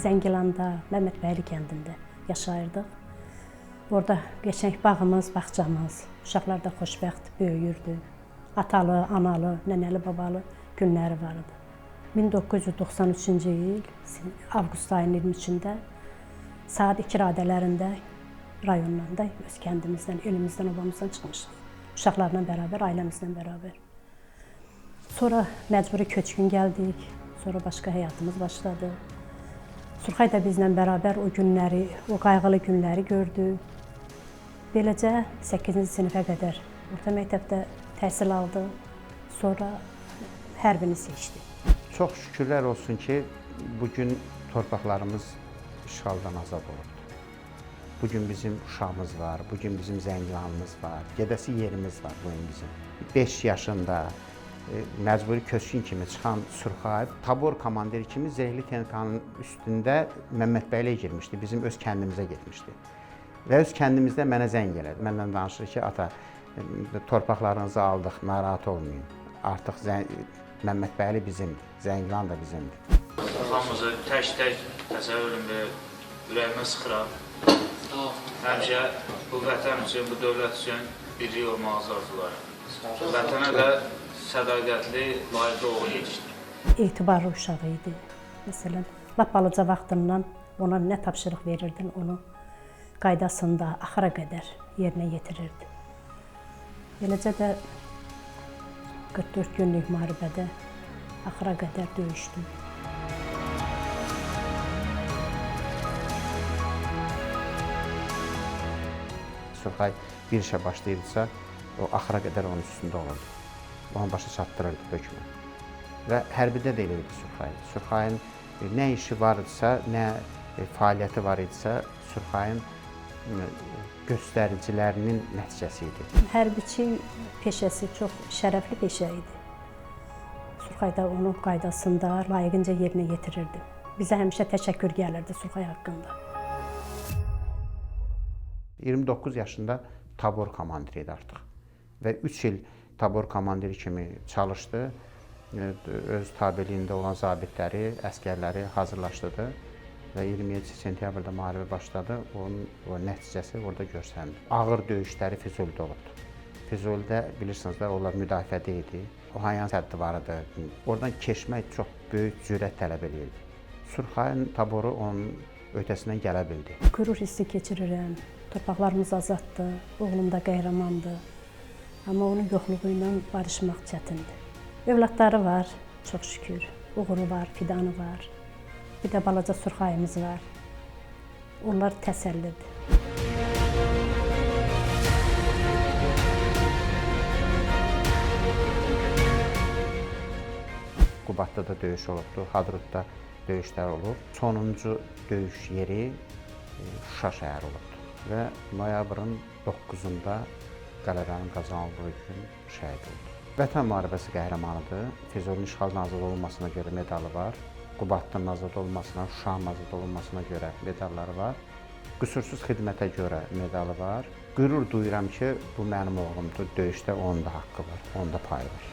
Zəngilanda, Məmmədbəyli kəndində yaşayırdıq. Orada qəşəng bağımız, bağçamız, uşaqlar da xoşbəxt böyüyürdü. Atalı, analı, nənəli, babalı günləri var idi. 1993-cü il avqust ayının 23-də saat 2 radələrində rayondan da öz kəndimizdən, elimizdən, obamızdan çıxmışdıq. Uşaqlarla bərabər, ailəmizlə bərabər. Sonra məcburi köçkün gəldik, sonra başqa həyatımız başladı. Surxay da bizlə bərabər o günləri, o qayğılı günləri gördü. Beləcə 8-ci sinifə qədər orta məktəbdə təhsil aldı, sonra hərbini seçdi. Çox şükürlər olsun ki, bugün torpaqlarımız işğaldan azad olubdur. Bugün bizim Şuşamız var, bugün bizim Zəngilanımız var, gedəsi yerimiz var bugün bizim. 5 yaşında məcburi köçkün kimi çıxan Surxay, tabor komandiri kimi Zirehli texnikanın üstündə Məmmədbəyliyə girmişdi, bizim öz kəndimizə getmişdi. Və öz kəndimizdə mənə zəng elədi. Məndən danışır ki, ata, torpaqlarınızı aldıq, narahat olmayın. Artıq Məmmədbəyli bizimdir, Zəngilan da bizimdir. Hamımızı tək-tək təsəvvürüm və ürəyimə sıxıram. Həmişə bu vətən üçün, bu dövlət üçün birlik olmağınızı arzularım. Vətənə də sədaqətli, layiqli oğul yetişdi. Etibarlı uşağı idi. Məsələn, lap balaca vaxtından ona nə tapşırıq verirdin, onu qaydasında axıra qədər yerinə yetirirdi. Beləcə də 44 günlük müharibədə axıra qədər döyüşdü. Surxay bir işə başlayırsa, o axıra qədər onun üstündə olurdu. Onun başa çatdırırdı hökmü. Və hərbidə də elə idi Surxay. Surxayın nə işi var idisə, nə fəaliyyəti var idisə, Surxayın göstəricilərinin nəticəsi idi. Hərbiçi peşəsi çox şərəfli peşə idi. Surxay da onun qaydasında layiqincə yerinə yetirirdi. Bizə həmişə təşəkkür gəlirdi Surxay haqqında. 29 yaşında tabor komandiri idi artıq. Və 3 il tabor komandiri kimi çalışdı. Öz tabeliyində olan zabitləri, əskərləri hazırlaşdırdı. Və 27 sentyabrda müharibə başladı. Onun o nəticəsi orada görsəndi. Ağır döyüşləri Füzulidə olubdu. Füzulidə bilirsiniz də, onlar müdafiədə idi. O Hayan səddi var idi. Oradan keçmək çox böyük cürət tələb edirdi. Surxayın taboru onun ötəsindən gələ bildi. Qürur hissi keçirirəm. Torpaqlarımız azaddır, oğlum da qəhrəmandır. Amma onun yoxluğu ilə barışmaq çətindir. Övladları var, çox şükür. Oğlu var, fidanı var. Bir də balaca Surxayımız var. Onlar təsəllidir. Qubadda da döyüş olubdu, Hadrutda döyüşlər olub. Sonuncu döyüş yeri Şuşa şəhəri olubdu. Və noyabrın 9-da qələbənin qazanıldığı gün şəhid oldu. Vətən müharibəsi qəhrəmanıdır. Füzulinin işğaldan azad olunmasına görə medalı var. Qubadlının azad olunmasına, Şuşanın azad olunmasına görə medalları var. Qüsursuz xidmətə görə medalı var. Qürur duyuram ki, bu mənim oğlumdur. Döyüşdə onun da haqqı var, onun da payı var.